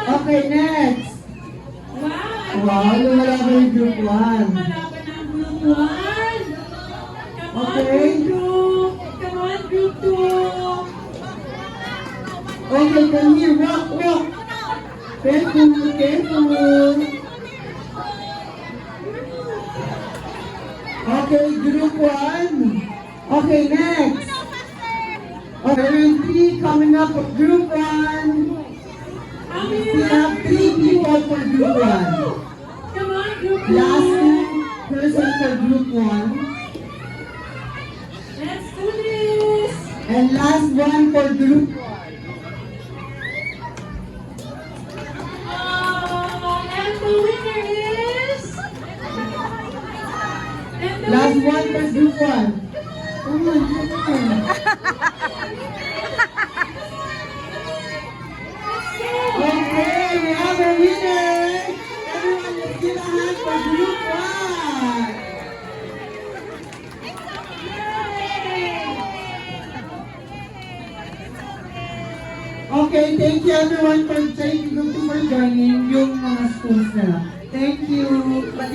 Okay, next. Wow! Wow, lumalaban yung group 1. Malaban ang group 1. Come on, Okay. group 2. Come on, group 2. Okay, come here. Walk, walk. Careful, careful. Okay, group 1. Okay, next. Okay, 3 coming up for group 1. We have 3 people for group 1. Come on, group 2. Last 2 person for group 1. Let's do this. And last one for group 1. And the winner is... And the Last winner one for is... group 1. Come on, come on. Okay, we have a winner. Everyone, let's give a hand for group 1. Okay, thank you everyone for joining yung mga schools na. Thank you.